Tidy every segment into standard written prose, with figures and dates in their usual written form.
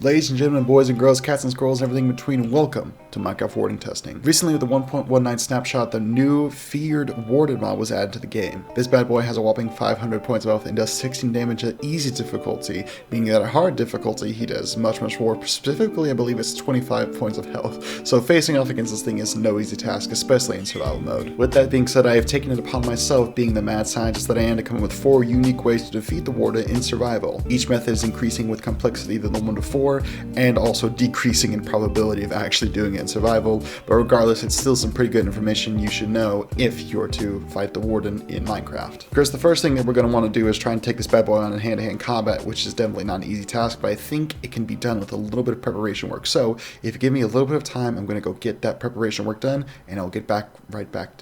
Ladies and gentlemen, boys and girls, cats and squirrels, and everything in between, welcome to Minecraft Warden testing. Recently with the 1.19 snapshot, the new feared Warden mod was added to the game. This bad boy has a whopping 500 points of health and does 16 damage at easy difficulty, meaning that at hard difficulty he does much more. Specifically, I believe it's 25 points of health, so facing off against this thing is no easy task, especially in survival mode. With that being said, I have taken it upon myself, being the mad scientist that I am, to come up with 4 unique ways to defeat the Warden in survival. Each method is increasing with complexity than the 1 to 4, and also decreasing in probability of actually doing it in survival, but regardless, it's still some pretty good information you should know if you're to fight the Warden in Minecraft. Of course, the first thing that we're going to want to do is try and take this bad boy on in hand-to-hand combat, which is definitely not an easy task, but I think it can be done with a little bit of preparation work. So if you give me a little bit of time, I'm going to go get that preparation work done, and I'll get right back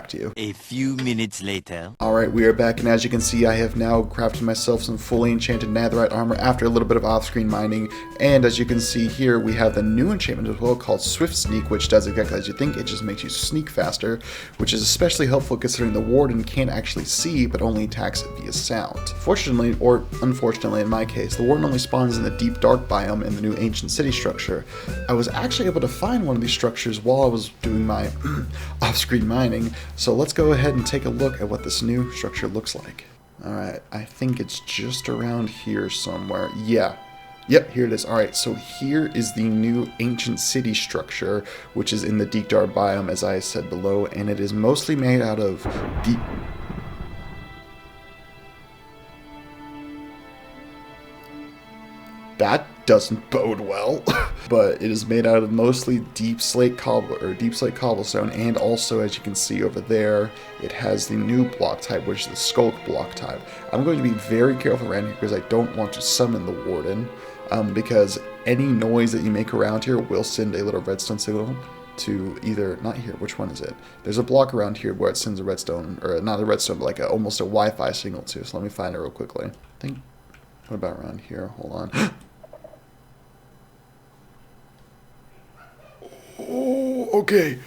to you. A few minutes later. Alright, we are back, and as you can see, I have now crafted myself some fully enchanted Netherite armor after a little bit of off-screen mining, and as you can see here, we have the new enchantment as well called Swift Sneak, which does exactly as you think. It just makes you sneak faster, which is especially helpful considering the Warden can't actually see, but only attacks via sound. Fortunately, or unfortunately in my case, the Warden only spawns in the deep dark biome in the new ancient city structure. I was actually able to find one of these structures while I was doing my off-screen mining, so let's go ahead and take a look at what this new structure looks like. Alright, I think it's just around here somewhere. Yep, here it is. Alright, so here is the new ancient city structure, which is in the deep dark biome, as I said below, and it is mostly made out of deep... That doesn't bode well. But it is made out of mostly deep slate cobblestone, and also, as you can see over there, it has the new block type, which is the skulk block type. I'm going to be very careful around here because I don't want to summon the Warden, because any noise that you make around here will send a little redstone signal to either, not here, which one is it? There's a block around here where it sends a redstone, or not a redstone, but like almost a Wi-Fi signal to. So let me find it real quickly. I think, what about around here? Hold on. Oh, okay.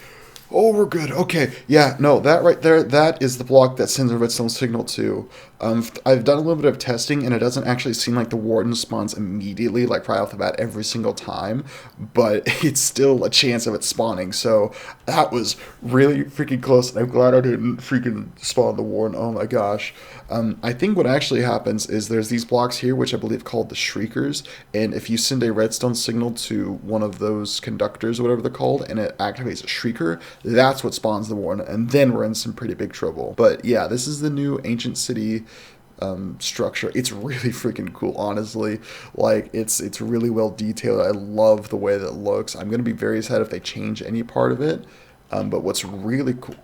Oh, we're good. Okay. Yeah, no, that right there, that is the block that sends a redstone signal to. I've done a little bit of testing, and it doesn't actually seem like the Warden spawns immediately, like right off the bat every single time, but it's still a chance of it spawning, so that was really freaking close, and I'm glad I didn't freaking spawn the Warden. Oh my gosh. I think what actually happens is there's these blocks here, which I believe called the Shriekers, and if you send a redstone signal to one of those conductors, or whatever they're called, and it activates a Shrieker, that's what spawns the Warden, and then we're in some pretty big trouble. But yeah, this is the new ancient city structure. It's really freaking cool, honestly. Like, it's really well detailed. I love the way that it looks. I'm going to be very sad if they change any part of it, but what's really cool...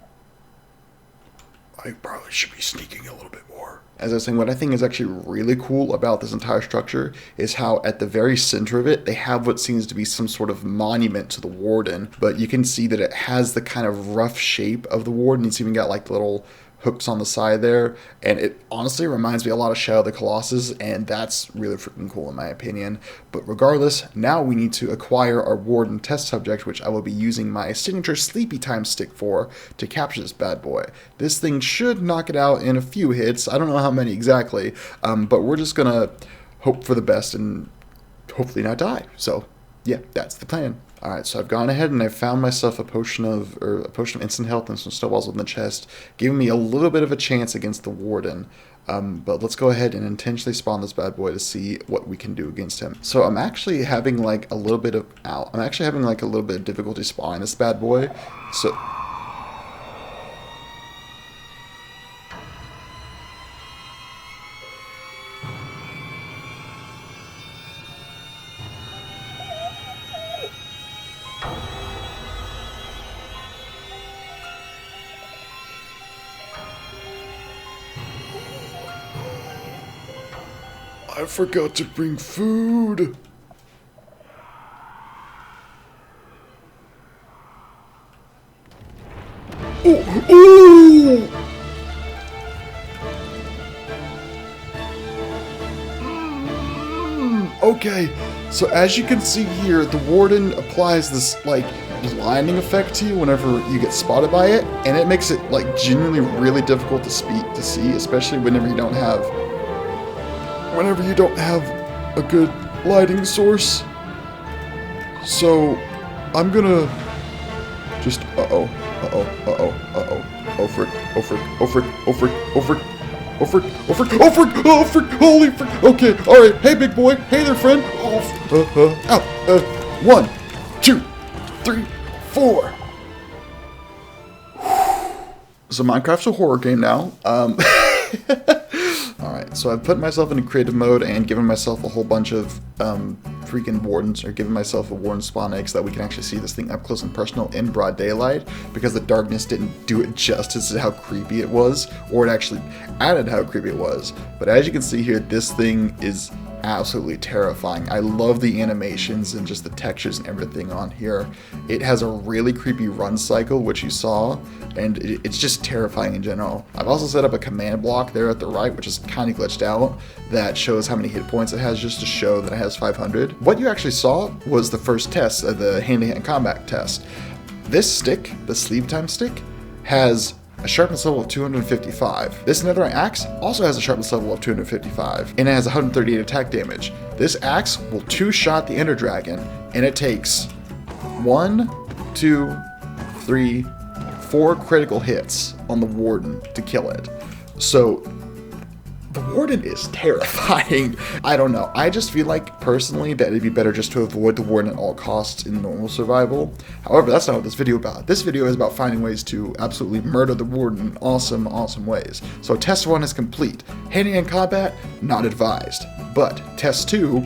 I probably should be sneaking a little bit more. As I was saying, what I think is actually really cool about this entire structure is how at the very center of it, they have what seems to be some sort of monument to the Warden, but you can see that it has the kind of rough shape of the Warden. It's even got like little hooks on the side there, and it honestly reminds me a lot of Shadow of the Colossus, and that's really freaking cool in my opinion. But regardless, now we need to acquire our Warden test subject, which I will be using my signature sleepy time stick for to capture this bad boy. This thing should knock it out in a few hits. I don't know how many exactly, but we're just gonna hope for the best and hopefully not die. So yeah, that's the plan. Alright, so I've gone ahead and I've found myself a potion of instant health and some snowballs in the chest, giving me a little bit of a chance against the Warden. But let's go ahead and intentionally spawn this bad boy to see what we can do against him. So I'm actually having like a little bit of difficulty spawning this bad boy. So I forgot to bring food. Oh! Okay, so as you can see here, the Warden applies this like blinding effect to you whenever you get spotted by it, and it makes it like genuinely really difficult to see, especially whenever you don't have a good lighting source. So, I'm gonna just, oh frick, holy frick, okay, alright, hey big boy, hey there friend, out, 1, 2, 3, 4. So Minecraft's a horror game now, Alright, so I've put myself into creative mode and given myself a whole bunch of freaking wardens, or given myself a warden spawn egg so that we can actually see this thing up close and personal in broad daylight, because the darkness didn't do it justice to how creepy it was, or it actually added how creepy it was. But as you can see here, this thing is absolutely terrifying. I love the animations and just the textures and everything on here. It has a really creepy run cycle, which you saw, and it's just terrifying in general. I've also set up a command block there at the right, which is kind of glitched out, that shows how many hit points it has, just to show that it has 500. What you actually saw was the first test, the hand-to-hand combat test. This stick, the sleeve time stick, has a sharpness level of 255. This netherite axe also has a sharpness level of 255, and it has 138 attack damage. This axe will two-shot the ender dragon, and it takes 1, 2, 3, 4 critical hits on the warden to kill it. So the warden is terrifying. I don't know. I just feel like, personally, that it'd be better just to avoid the warden at all costs in normal survival. However, that's not what this video is about. This video is about finding ways to absolutely murder the warden in awesome, awesome ways. So test 1 is complete. Hand-to-hand combat, not advised. But test 2,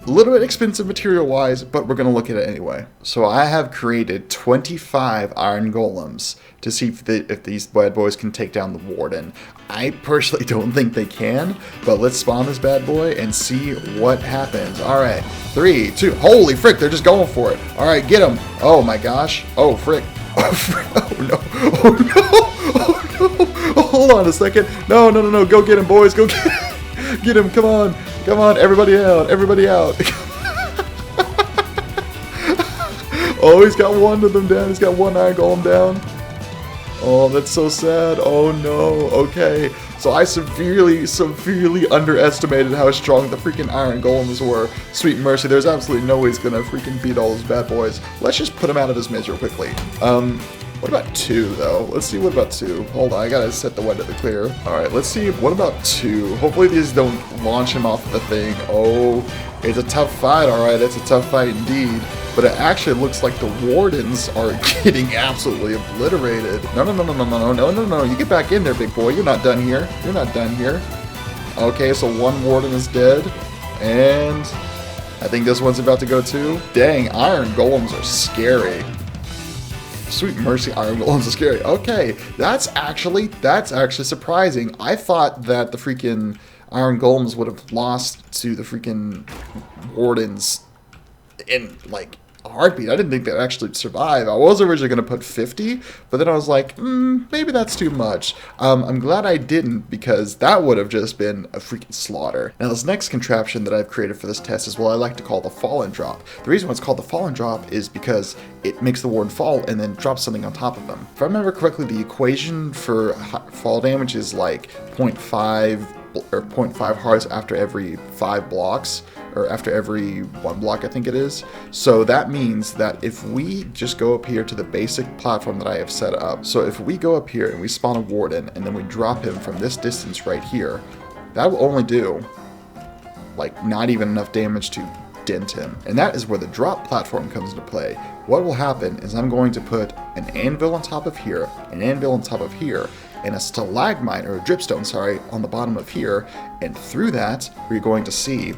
a little bit expensive material-wise, but we're going to look at it anyway. So I have created 25 iron golems to see if these bad boys can take down the warden. I personally don't think they can, but let's spawn this bad boy and see what happens. Alright, 3, 2, holy frick, they're just going for it. Alright, get him. Oh my gosh. Oh frick. Oh frick. Oh no. Oh no. Oh no. Oh, hold on a second. No, go get him, boys. Go get him. Come on. Come on, everybody out. Everybody out. Oh, he's got one of them down. He's got one iron golem down. Oh, that's so sad. Oh no. Okay. So I severely underestimated how strong the freaking iron golems were. Sweet mercy. There's absolutely no way he's gonna freaking beat all those bad boys. Let's just put him out of his misery quickly. What about 2 though? Let's see what about 2. Hold on, I gotta set the one to the clear. Alright, let's see. What about 2? Hopefully these don't launch him off the thing. Oh, it's a tough fight, alright. It's a tough fight indeed. But it actually looks like the wardens are getting absolutely obliterated. No. You get back in there, big boy. You're not done here. You're not done here. Okay, so one warden is dead. And I think this one's about to go too. Dang, iron golems are scary. Sweet mercy, iron golems are scary. Okay, that's actually surprising. I thought that the freaking iron golems would have lost to the freaking wardens in like a heartbeat. I didn't think they'd actually survive. I was originally going to put 50, but then I was like, maybe that's too much. I'm glad I didn't, because that would have just been a freaking slaughter. Now this next contraption that I've created for this test is what I like to call the fallen drop. The reason why it's called the fallen drop is because it makes the warden fall and then drops something on top of them. If I remember correctly, the equation for fall damage is like 0.5 or 0.5 hearts after every 5 blocks, or after every 1 block, I think it is. So that means that if we just go up here to the basic platform that I have set up, so if we go up here and we spawn a warden and then we drop him from this distance right here, that will only do like not even enough damage to dent him. And that is where the drop platform comes into play. What will happen is I'm going to put an anvil on top of here, an anvil on top of here, and a stalagmite, or a dripstone, sorry, on the bottom of here, and through that, we're going to see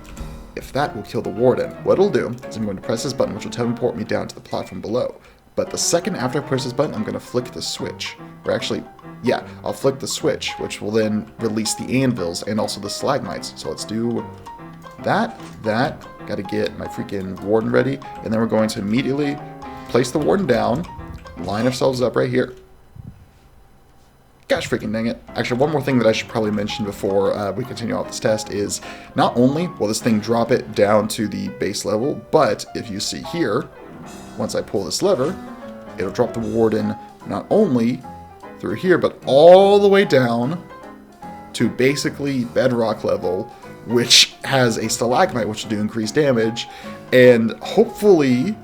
if that will kill the warden. What it'll do is I'm going to press this button, which will teleport me down to the platform below. But the second after I press this button, I'm going to flick the switch. Or actually, yeah, I'll flick the switch, which will then release the anvils and also the stalagmites. So let's do that. Gotta get my freaking warden ready, and then we're going to immediately place the warden down, line ourselves up right here. Gosh freaking dang it. Actually, one more thing that I should probably mention before we continue off this test is not only will this thing drop it down to the base level, but if you see here, once I pull this lever, it'll drop the warden not only through here, but all the way down to basically bedrock level, which has a stalagmite, which will do increased damage, and hopefully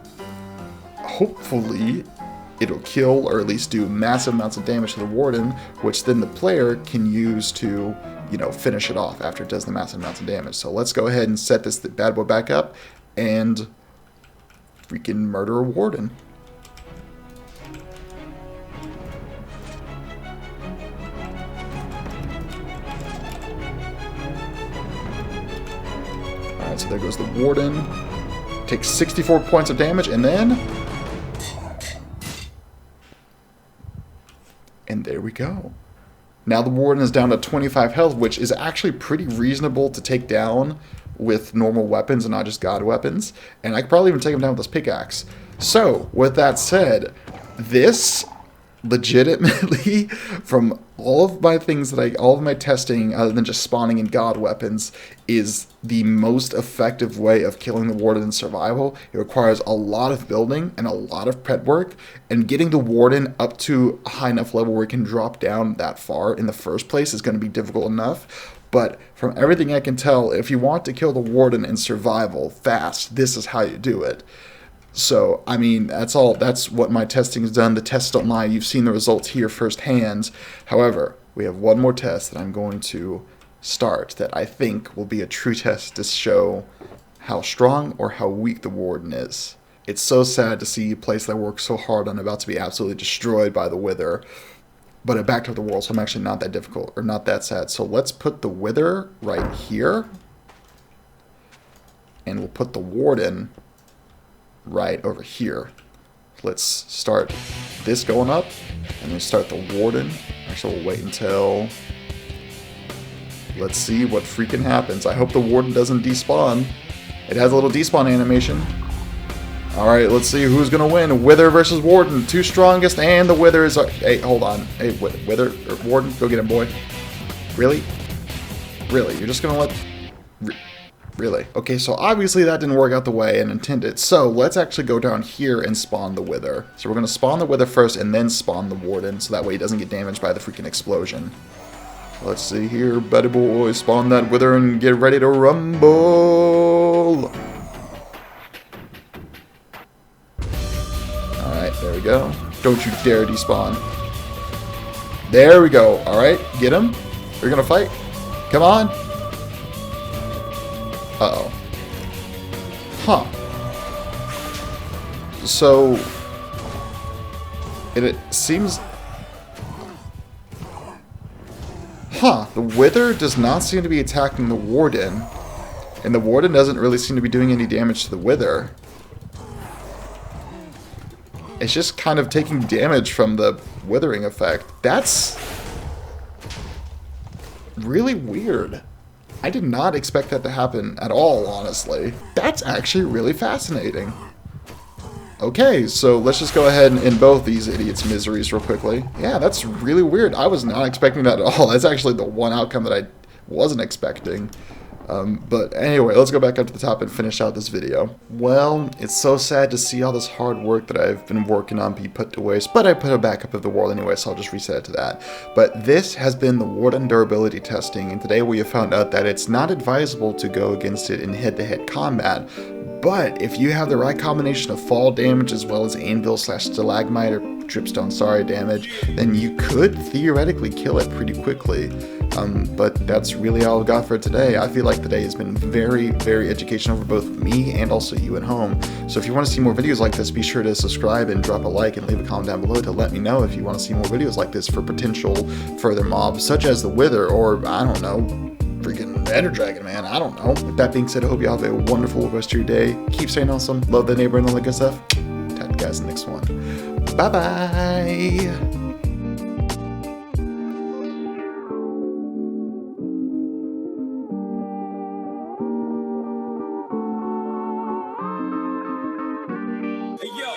it'll kill or at least do massive amounts of damage to the warden, which then the player can use to, you know, finish it off after it does the massive amounts of damage. So let's go ahead and set this bad boy back up and freaking murder a warden. Alright, so there goes the warden. Takes 64 points of damage, and then... And there we go. Now the warden is down to 25 health, which is actually pretty reasonable to take down with normal weapons and not just god weapons. And I could probably even take him down with this pickaxe. So, with that said, this legitimately, from all of my things that all of my testing, other than just spawning in god weapons, is the most effective way of killing the warden in survival. It requires a lot of building and a lot of prep work, and getting the warden up to a high enough level where it can drop down that far in the first place is going to be difficult enough. But from everything I can tell, if you want to kill the warden in survival fast, this is how you do it. So, I mean, that's all. That's what my testing has done. The tests don't lie. You've seen the results here firsthand. However, we have one more test that I'm going to start that I think will be a true test to show how strong or how weak the warden is. It's so sad to see a place that I worked so hard on about to be absolutely destroyed by the wither. But it backed up the world, so I'm actually not that difficult, or not that sad. So let's put the wither right here. And we'll put the warden right over here. Let's start this going up, and then start the warden. Actually, we'll wait until... Let's see what freaking happens. I hope the warden doesn't despawn. It has a little despawn animation. Alright, let's see who's gonna win. Wither versus warden. Two strongest, and the wither is... Hey, hold on. Hey, wither, or warden, go get him, boy. Really? Really? You're just gonna let... Really? Okay, so obviously that didn't work out the way I intended. So let's actually go down here and spawn the wither. So we're going to spawn the wither first and then spawn the warden, so that way he doesn't get damaged by the freaking explosion. Let's see here, buddy boy. Spawn that wither and get ready to rumble. Alright, there we go. Don't you dare despawn. There we go. Alright, get him. We're going to fight. Come on. Uh-oh. Huh. So, it seems... Huh. The wither does not seem to be attacking the warden. And the warden doesn't really seem to be doing any damage to the wither. It's just kind of taking damage from the withering effect. That's really weird. I did not expect that to happen at all, honestly. That's actually really fascinating. Okay, so let's just go ahead and end both these idiots' miseries real quickly. Yeah, that's really weird. I was not expecting that at all. That's actually the one outcome that I wasn't expecting. But anyway, let's go back up to the top and finish out this video. Well, it's so sad to see all this hard work that I've been working on be put to waste, but I put a backup of the world anyway, so I'll just reset it to that. But this has been the Warden durability testing, and today we have found out that it's not advisable to go against it in head-to-head combat. But if you have the right combination of fall damage as well as anvil/stalagmite or dripstone damage, then you could theoretically kill it pretty quickly. But that's really all I've got for today. I feel like today has been very, very educational for both me and also you at home. So if you want to see more videos like this, be sure to subscribe and drop a like and leave a comment down below to let me know if you want to see more videos like this for potential further mobs, such as the Wither, or I don't know, freaking Ender Dragon, man. I don't know. With that being said, I hope you all have a wonderful rest of your day. Keep staying awesome. Love the neighbor and all that good stuff. Talk to you guys in the next one. Bye-bye. Hey, yo.